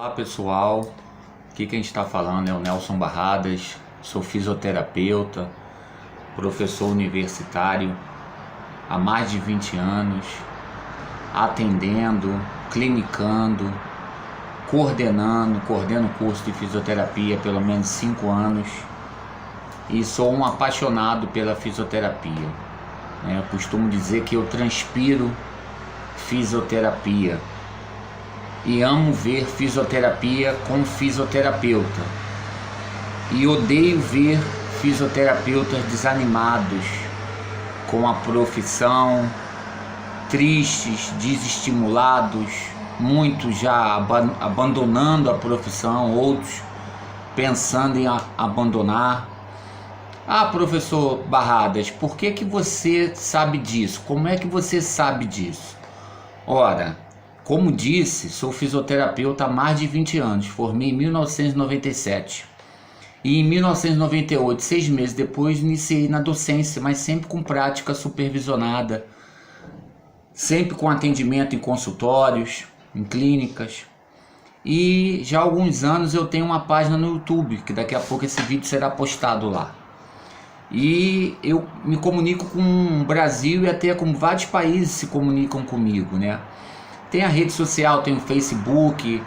Olá pessoal, aqui quem está falando é o Nelson Barradas, sou fisioterapeuta, professor universitário há mais de 20 anos, atendendo, clinicando, coordeno curso de fisioterapia há pelo menos 5 anos e sou um apaixonado pela fisioterapia. Eu costumo dizer que eu transpiro fisioterapia. E amo ver fisioterapia com fisioterapeuta. E odeio ver fisioterapeutas desanimados com a profissão, tristes, desestimulados, muitos já abandonando a profissão, outros pensando em abandonar. Ah, professor Barradas, por que você sabe disso? Como é que você sabe disso? Ora, como disse, sou fisioterapeuta há mais de 20 anos, formei em 1997 e em 1998, 6 meses depois, iniciei na docência, mas sempre com prática supervisionada, sempre com atendimento em consultórios, em clínicas. E já há alguns anos eu tenho uma página no YouTube, que daqui a pouco esse vídeo será postado lá. E eu me comunico com o Brasil e até com vários países se comunicam comigo, né? Tem a rede social, tem o Facebook,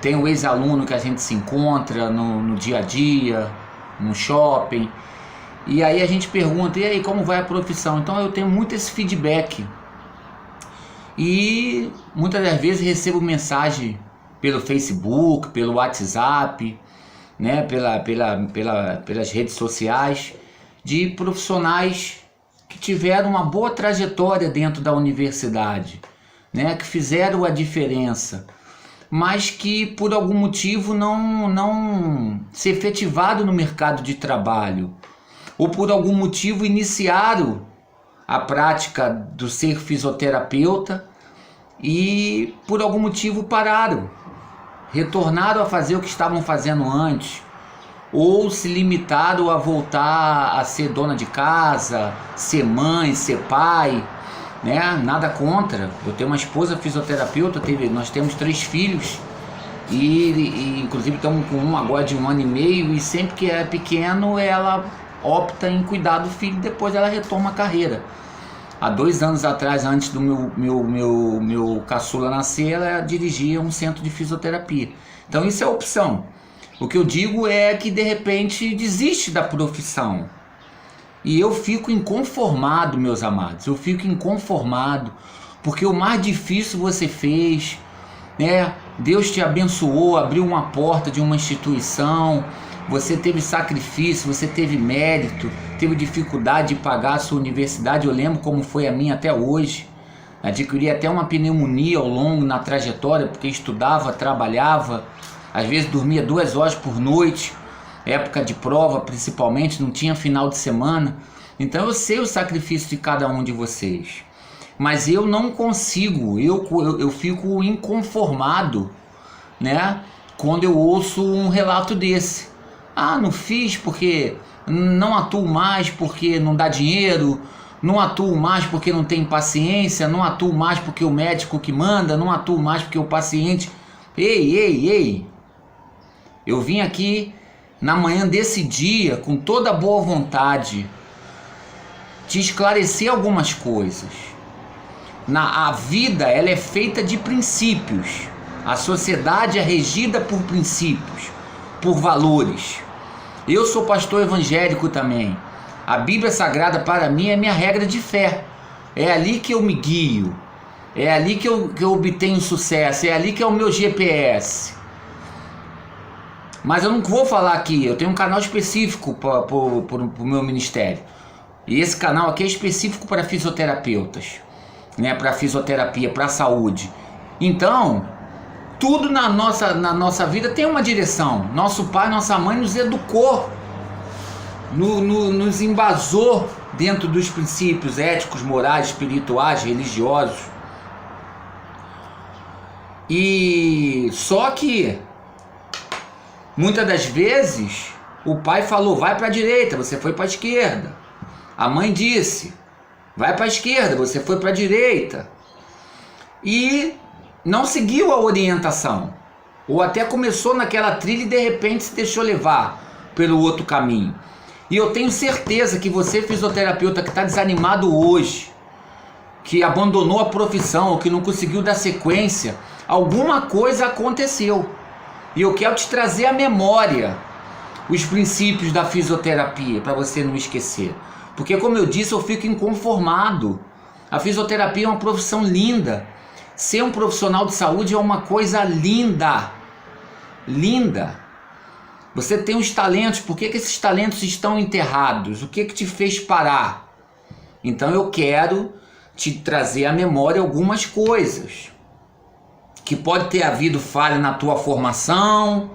tem o ex-aluno que a gente se encontra no dia a dia, no shopping. E aí a gente pergunta, e aí, como vai a profissão? Então eu tenho muito esse feedback. E muitas das vezes recebo mensagem pelo Facebook, pelo WhatsApp, né, pelas redes sociais, de profissionais que tiveram uma boa trajetória dentro da universidade, né, que fizeram a diferença, mas que por algum motivo não se efetivaram no mercado de trabalho, ou por algum motivo iniciaram a prática do ser fisioterapeuta e por algum motivo pararam, retornaram a fazer o que estavam fazendo antes, ou se limitaram a voltar a ser dona de casa, ser mãe, ser pai, né? Nada contra. Eu tenho uma esposa fisioterapeuta, nós temos 3 filhos e inclusive estamos com um agora de 1 ano e meio, e sempre que é pequeno ela opta em cuidar do filho e depois ela retoma a carreira. Há 2 anos atrás, antes do meu caçula nascer, ela dirigia um centro de fisioterapia. Então isso é opção. O que eu digo é que de repente desiste da profissão. E eu fico inconformado, meus amados, eu fico inconformado, porque o mais difícil você fez, né? Deus te abençoou, abriu uma porta de uma instituição, você teve sacrifício, você teve mérito, teve dificuldade de pagar a sua universidade, eu lembro como foi a minha até hoje, adquiri até uma pneumonia ao longo na trajetória, porque estudava, trabalhava, às vezes dormia 2 horas por noite, época de prova principalmente, não tinha final de semana. Então eu sei o sacrifício de cada um de vocês, mas eu não consigo, eu fico inconformado, né, quando eu ouço um relato desse. Ah, não fiz porque não atuo mais porque não dá dinheiro, não atuo mais porque não tenho paciência, não atuo mais porque o médico que manda, não atuo mais porque o paciente... Ei, eu vim aqui na manhã desse dia, com toda a boa vontade, te esclarecer algumas coisas. A vida, ela é feita de princípios. A sociedade é regida por princípios, por valores. Eu sou pastor evangélico também. A Bíblia Sagrada para mim é minha regra de fé. É ali que eu me guio. É ali que eu obtenho sucesso. É ali que é o meu GPS. Mas eu não vou falar aqui, eu tenho um canal específico para o meu ministério. E esse canal aqui é específico para fisioterapeutas, né? Para fisioterapia, para a saúde. Então, tudo na nossa vida tem uma direção. Nosso pai, nossa mãe nos educou, nos embasou dentro dos princípios éticos, morais, espirituais, religiosos. E só que muitas das vezes o pai falou, vai para a direita, você foi para a esquerda. A mãe disse, vai para a esquerda, você foi para a direita. E não seguiu a orientação. ou até começou naquela trilha e de repente se deixou levar pelo outro caminho. E eu tenho certeza que você, fisioterapeuta, que está desanimado hoje, que abandonou a profissão, ou que não conseguiu dar sequência, alguma coisa aconteceu. E eu quero te trazer à memória os princípios da fisioterapia, para você não esquecer. Porque, como eu disse, eu fico inconformado. A fisioterapia é uma profissão linda. Ser um profissional de saúde é uma coisa linda. Linda. Você tem os talentos. Por que esses talentos estão enterrados? O que te fez parar? Então eu quero te trazer à memória algumas coisas. Que pode ter havido falha na tua formação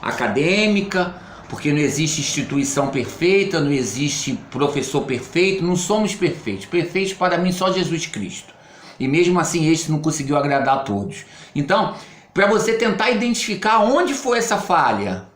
acadêmica, porque não existe instituição perfeita, não existe professor perfeito, não somos perfeitos. Perfeitos para mim só Jesus Cristo. E mesmo assim este não conseguiu agradar a todos. Então, para você tentar identificar onde foi essa falha.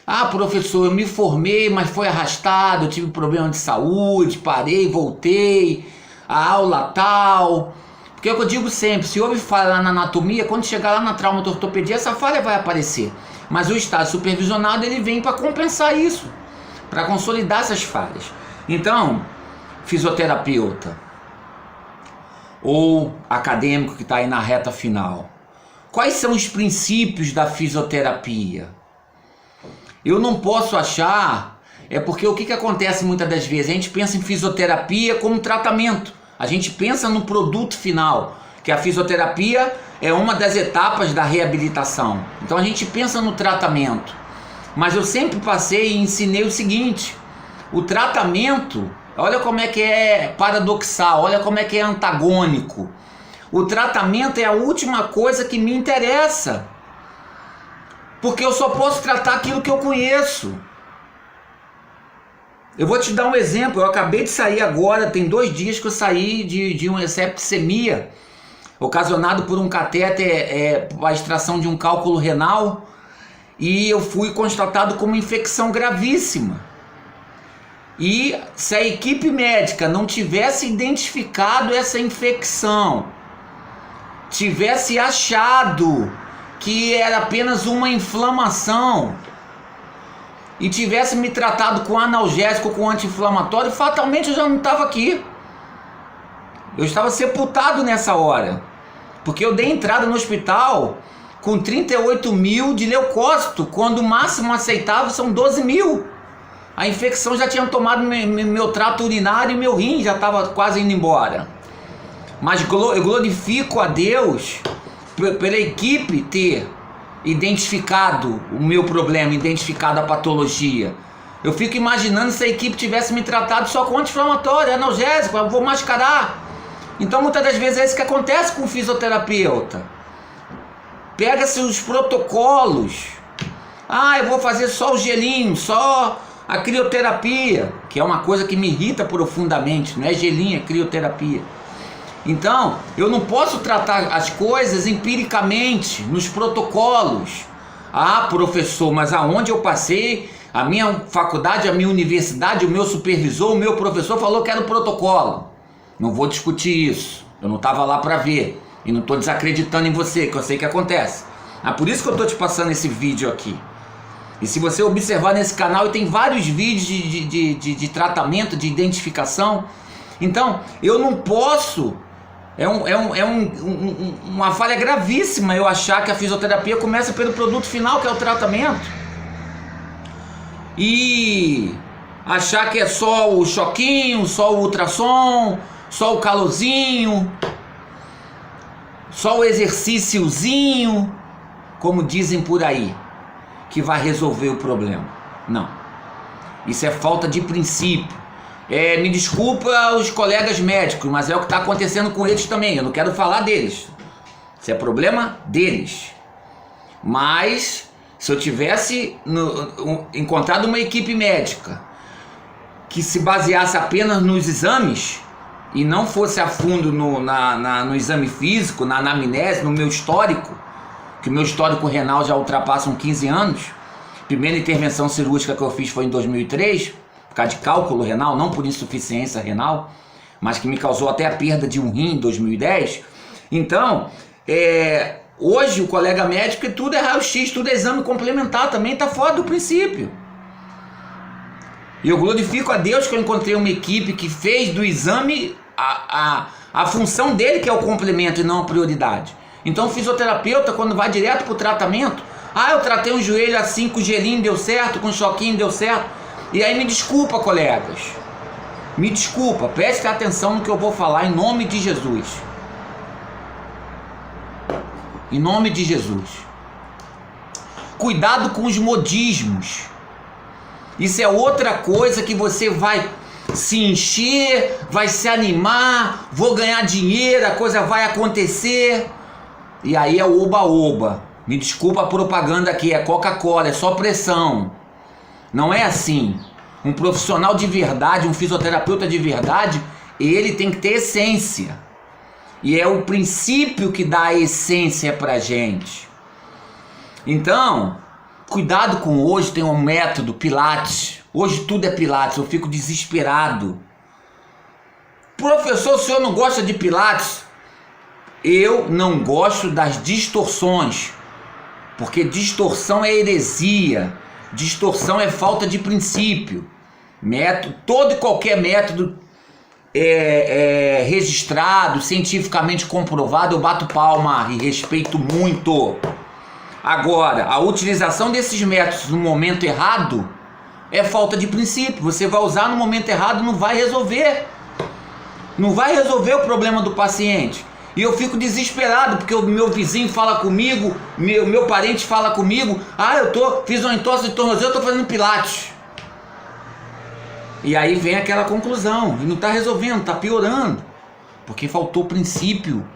Ah, professor, eu me formei, mas foi arrastado, eu tive problema de saúde, parei, voltei, a aula tal. Porque é o que eu digo sempre, se houve falha lá na anatomia, quando chegar lá na traumatortopedia, essa falha vai aparecer. Mas o estágio supervisionado, ele vem para compensar isso, para consolidar essas falhas. Então, fisioterapeuta ou acadêmico que está aí na reta final, quais são os princípios da fisioterapia? Eu não posso achar, porque o que acontece muitas das vezes? A gente pensa em fisioterapia como tratamento, a gente pensa no produto final, que a fisioterapia é uma das etapas da reabilitação. Então a gente pensa no tratamento. Mas eu sempre passei e ensinei o seguinte: o tratamento, olha como é que é paradoxal, olha como é que é antagônico. O tratamento é a última coisa que me interessa. Porque eu só posso tratar aquilo que eu conheço. Eu vou te dar um exemplo. Eu acabei de sair agora, tem 2 dias que eu saí de uma septicemia ocasionado por um catéter para a extração de um cálculo renal, e eu fui constatado com uma infecção gravíssima. E se a equipe médica não tivesse identificado essa infecção, tivesse achado que era apenas uma inflamação e tivesse me tratado com analgésico, com anti-inflamatório, fatalmente eu já não estava aqui. Eu estava sepultado nessa hora, porque eu dei entrada no hospital com 38 mil de leucócito, quando o máximo aceitável são 12 mil. A infecção já tinha tomado meu trato urinário e meu rim já estava quase indo embora. Mas eu glorifico a Deus pela equipe ter identificado o meu problema, identificado a patologia. Eu fico imaginando se a equipe tivesse me tratado só com anti-inflamatório, analgésico, eu vou mascarar. Então muitas das vezes é isso que acontece com o fisioterapeuta. Pega-se os protocolos. Ah, eu vou fazer só o gelinho, só a crioterapia, que é uma coisa que me irrita profundamente, não é gelinho, é crioterapia. Então, eu não posso tratar as coisas empiricamente, nos protocolos. Ah, professor, mas aonde eu passei, a minha faculdade, a minha universidade, o meu supervisor, o meu professor falou que era o protocolo. Não vou discutir isso, eu não estava lá para ver. E não estou desacreditando em você, que eu sei que acontece. Ah, por isso que eu estou te passando esse vídeo aqui. E se você observar nesse canal, tem vários vídeos de tratamento, de identificação. Então, eu não posso... uma falha gravíssima eu achar que a fisioterapia começa pelo produto final, que é o tratamento. E achar que é só o choquinho, só o ultrassom, só o calorzinho, só o exercíciozinho, como dizem por aí, que vai resolver o problema. Não. Isso é falta de princípio. Me desculpa os colegas médicos, mas é o que está acontecendo com eles também. Eu não quero falar deles. Isso é problema deles. Mas se eu tivesse encontrado uma equipe médica que se baseasse apenas nos exames e não fosse a fundo no exame físico, na anamnese, no meu histórico, que o meu histórico renal já ultrapassa uns 15 anos. A primeira intervenção cirúrgica que eu fiz foi em 2003, por causa de cálculo renal, não por insuficiência renal, mas que me causou até a perda de um rim em 2010. Então, Hoje o colega médico tudo é raio-x, tudo é exame complementar, também está fora do princípio. E eu glorifico a Deus que eu encontrei uma equipe que fez do exame a função dele, que é o complemento e não a prioridade. Então o fisioterapeuta, quando vai direto para o tratamento, eu tratei um joelho assim, com gelinho deu certo, com choquinho deu certo. E aí me desculpa, colegas, me desculpa, preste atenção no que eu vou falar em nome de Jesus. Em nome de Jesus. Cuidado com os modismos. Isso é outra coisa que você vai se encher, vai se animar, vou ganhar dinheiro, a coisa vai acontecer. E aí é o oba-oba. Me desculpa a propaganda aqui, é Coca-Cola, é só pressão. Não é assim. Um profissional de verdade, um fisioterapeuta de verdade, ele tem que ter essência. E é o princípio que dá a essência pra gente. Então, cuidado com hoje, tem um método Pilates. Hoje tudo é Pilates, eu fico desesperado. Professor, o senhor não gosta de Pilates? Eu não gosto das distorções. Porque distorção é heresia. Distorção é falta de princípio. Todo e qualquer método registrado, cientificamente comprovado, eu bato palma e respeito muito. Agora, a utilização desses métodos no momento errado é falta de princípio. Você vai usar no momento errado, não vai resolver. Não vai resolver o problema do paciente. E eu fico desesperado, porque o meu vizinho fala comigo, meu parente fala comigo, fiz uma entorse de tornozelo, eu tô fazendo pilates. E aí vem aquela conclusão, e não está resolvendo, está piorando, porque faltou princípio.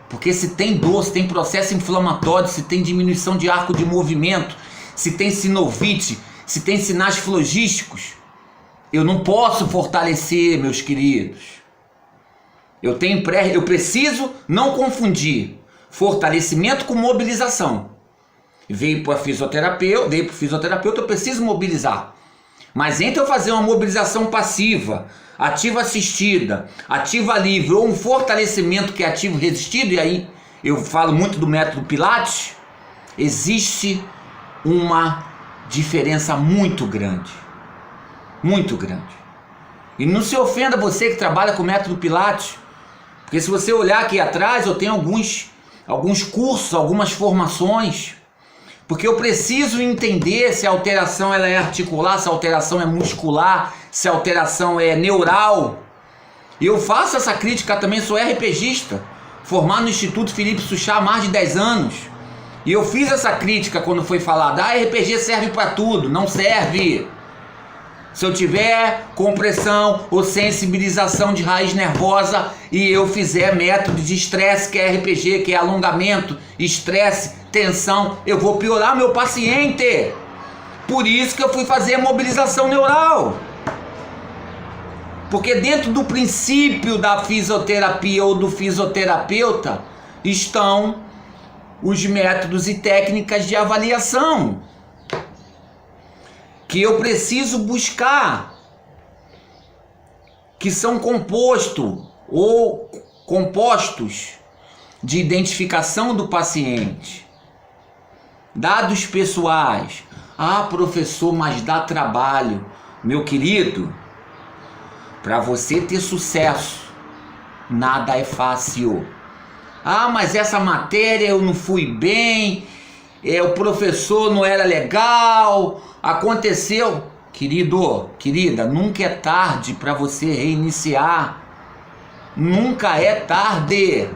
Porque se tem dor, se tem processo inflamatório, se tem diminuição de arco de movimento, se tem sinovite, se tem sinais flogísticos, eu não posso fortalecer, meus queridos. Eu preciso não confundir fortalecimento com mobilização. Veio para o fisioterapeuta, eu preciso mobilizar. Mas entre eu fazer uma mobilização passiva, ativa assistida, ativa livre, ou um fortalecimento que é ativo resistido, e aí eu falo muito do método Pilates, existe uma diferença muito grande. Muito grande. E não se ofenda você que trabalha com o método Pilates, porque se você olhar aqui atrás, eu tenho alguns cursos, algumas formações, porque eu preciso entender se a alteração ela é articular, se a alteração é muscular, se a alteração é neural. E eu faço essa crítica também, sou RPGista, formado no Instituto Felipe Suchá há mais de 10 anos. E eu fiz essa crítica quando foi falado, RPG serve para tudo, não serve. Se eu tiver compressão ou sensibilização de raiz nervosa e eu fizer método de estresse, que é RPG, que é alongamento, estresse, tensão, eu vou piorar meu paciente. Por isso que eu fui fazer a mobilização neural. Porque dentro do princípio da fisioterapia ou do fisioterapeuta estão os métodos e técnicas de avaliação que eu preciso buscar, que são compostos de identificação do paciente, dados pessoais. Professor, mas dá trabalho. Meu querido, para você ter sucesso, nada é fácil. Mas essa matéria eu não fui bem, o professor não era legal, aconteceu. Querido, querida, nunca é tarde para você reiniciar. Nunca é tarde.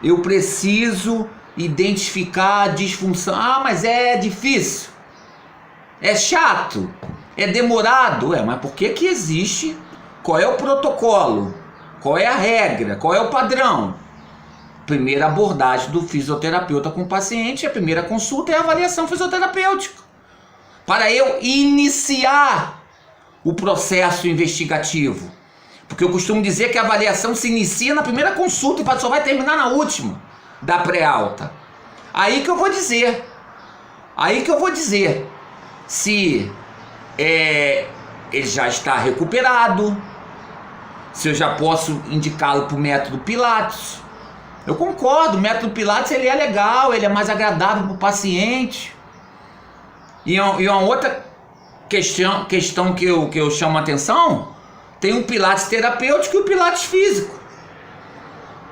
Eu preciso identificar a disfunção. Mas é difícil, é chato, é demorado. Mas por que existe? Qual é o protocolo? Qual é a regra? Qual é o padrão? Primeira abordagem do fisioterapeuta com o paciente, a primeira consulta é a avaliação fisioterapêutica. Para eu iniciar o processo investigativo. Porque eu costumo dizer que a avaliação se inicia na primeira consulta e só vai terminar na última da pré-alta. Aí que eu vou dizer se ele já está recuperado, se eu já posso indicá-lo para o método Pilates, Eu concordo, o método Pilates ele é legal, ele é mais agradável para o paciente. E uma outra questão que eu chamo a atenção, tem o Pilates terapêutico e o Pilates físico.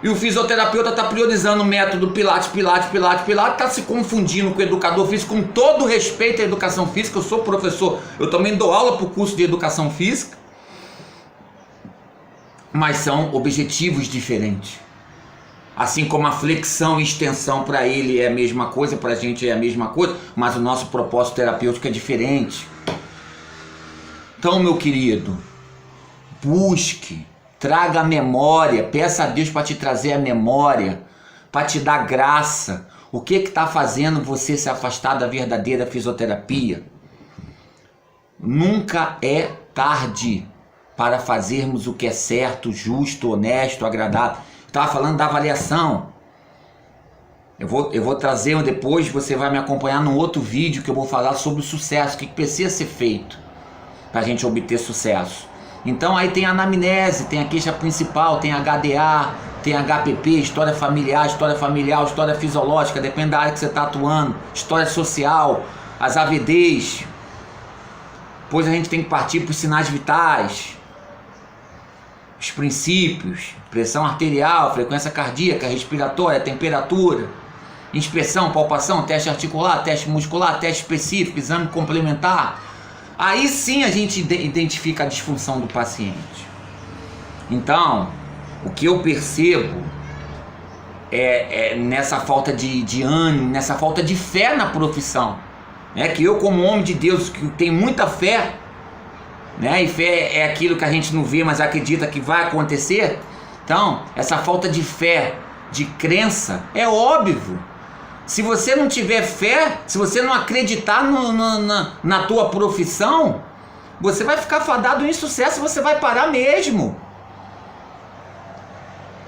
E o fisioterapeuta está priorizando o método Pilates, está se confundindo com o educador físico, com todo respeito à educação física. Eu sou professor, eu também dou aula para o curso de educação física, mas são objetivos diferentes. Assim como a flexão e extensão para ele é a mesma coisa, para a gente é a mesma coisa, mas o nosso propósito terapêutico é diferente. Então, meu querido, busque, traga a memória, peça a Deus para te trazer a memória, para te dar graça. O que está fazendo você se afastar da verdadeira fisioterapia? Nunca é tarde para fazermos o que é certo, justo, honesto, agradável. Estava falando da avaliação. Eu vou trazer depois, você vai me acompanhar num outro vídeo que eu vou falar sobre o sucesso, o que precisa ser feito para a gente obter sucesso. Então aí tem a anamnese, tem a queixa principal, tem HDA, tem HPP, história familiar, história fisiológica, depende da área que você está atuando, história social, as AVDs. Depois a gente tem que partir para os sinais vitais, os princípios, pressão arterial, frequência cardíaca, respiratória, temperatura, inspeção, palpação, teste articular, teste muscular, teste específico, exame complementar. Aí sim a gente identifica a disfunção do paciente. Então, o que eu percebo é nessa falta de ânimo, nessa falta de fé na profissão, né? Que eu, como homem de Deus, que tem muita fé, né? E fé é aquilo que a gente não vê, mas acredita que vai acontecer. Então, essa falta de fé, de crença, é óbvio. Se você não tiver fé, se você não acreditar na tua profissão, você vai ficar fadado em insucesso, você vai parar mesmo.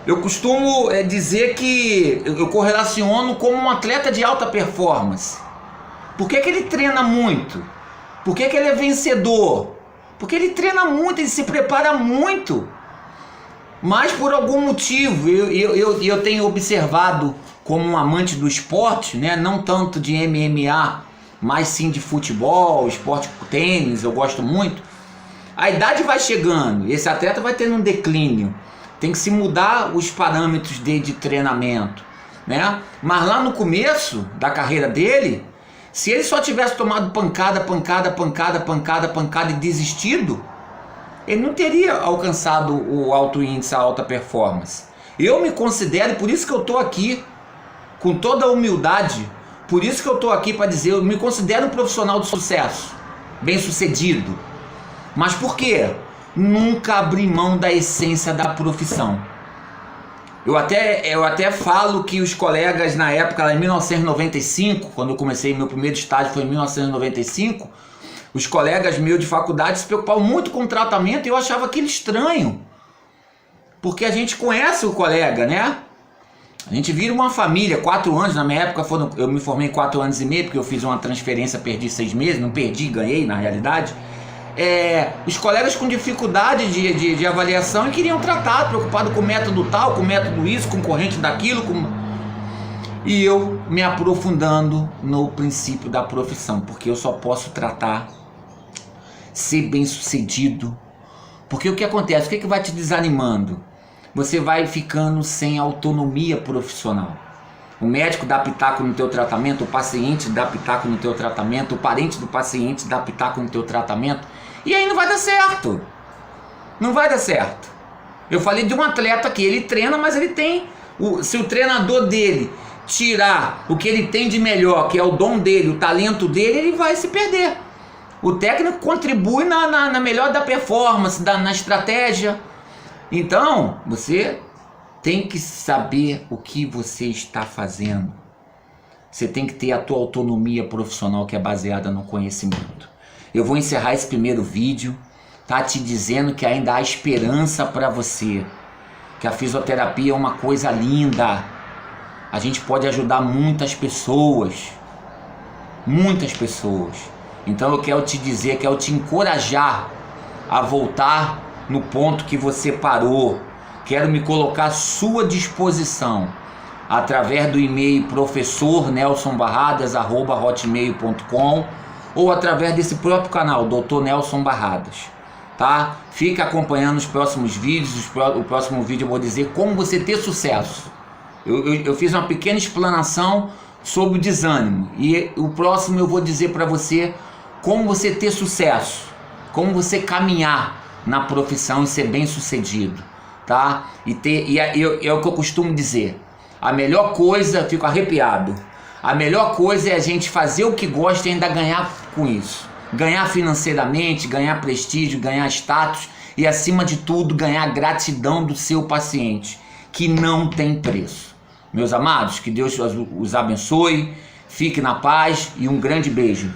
Eu costumo dizer que eu correlaciono como um atleta de alta performance. Por que ele treina muito? Por que ele é vencedor? Porque ele treina muito, ele se prepara muito. Mas por algum motivo, eu tenho observado como um amante do esporte, né? Não tanto de MMA, mas sim de futebol, esporte, tênis, eu gosto muito. A idade vai chegando, esse atleta vai tendo um declínio. Tem que se mudar os parâmetros de treinamento, né? Mas lá no começo da carreira dele, se ele só tivesse tomado pancada e desistido, ele não teria alcançado o alto índice, a alta performance. Eu me considero, por isso que eu estou aqui, com toda a humildade, por isso que eu estou aqui para dizer, eu me considero um profissional de sucesso, bem sucedido. Mas por quê? Nunca abri mão da essência da profissão. Eu até falo que os colegas na época, lá em 1995, quando eu comecei meu primeiro estágio foi em 1995, os colegas meus de faculdade se preocupavam muito com o tratamento e eu achava aquilo estranho. Porque a gente conhece o colega, né? A gente vira uma família, 4 anos, na minha época eu me formei em 4 anos e meio, porque eu fiz uma transferência, perdi 6 meses, não perdi, ganhei na realidade. Os colegas com dificuldade de avaliação e queriam tratar, preocupado com o método tal, com o método isso, com corrente daquilo, e eu me aprofundando no princípio da profissão, porque eu só posso tratar, ser bem sucedido, porque o que acontece, o que vai te desanimando? Você vai ficando sem autonomia profissional. O médico dá pitaco no teu tratamento, o paciente dá pitaco no teu tratamento, o parente do paciente dá pitaco no teu tratamento, e aí não vai dar certo. Não vai dar certo. Eu falei de um atleta que ele treina, mas ele tem... Se o treinador dele tirar o que ele tem de melhor, que é o dom dele, o talento dele, ele vai se perder. O técnico contribui na melhor da performance, na estratégia. Então, você tem que saber o que você está fazendo. Você tem que ter a tua autonomia profissional que é baseada no conhecimento. Eu vou encerrar esse primeiro vídeo, tá, te dizendo que ainda há esperança para você. Que a fisioterapia é uma coisa linda. A gente pode ajudar muitas pessoas. Muitas pessoas. Então eu quero te dizer, quero te encorajar a voltar no ponto que você parou. Quero me colocar à sua disposição. através do e-mail professornelsonbarradas@hotmail.com ou através desse próprio canal, Dr. Nelson Barradas, tá? Fica acompanhando os próximos vídeos. O próximo vídeo eu vou dizer como você ter sucesso. Eu fiz uma pequena explanação sobre o desânimo, e o próximo eu vou dizer para você como você ter sucesso, como você caminhar na profissão e ser bem sucedido, tá? É o que eu costumo dizer, a melhor coisa, fico arrepiado, a melhor coisa é a gente fazer o que gosta e ainda ganhar com isso, ganhar financeiramente, ganhar prestígio, ganhar status e, acima de tudo, ganhar gratidão do seu paciente, que não tem preço. Meus amados, que Deus os abençoe, fique na paz e um grande beijo.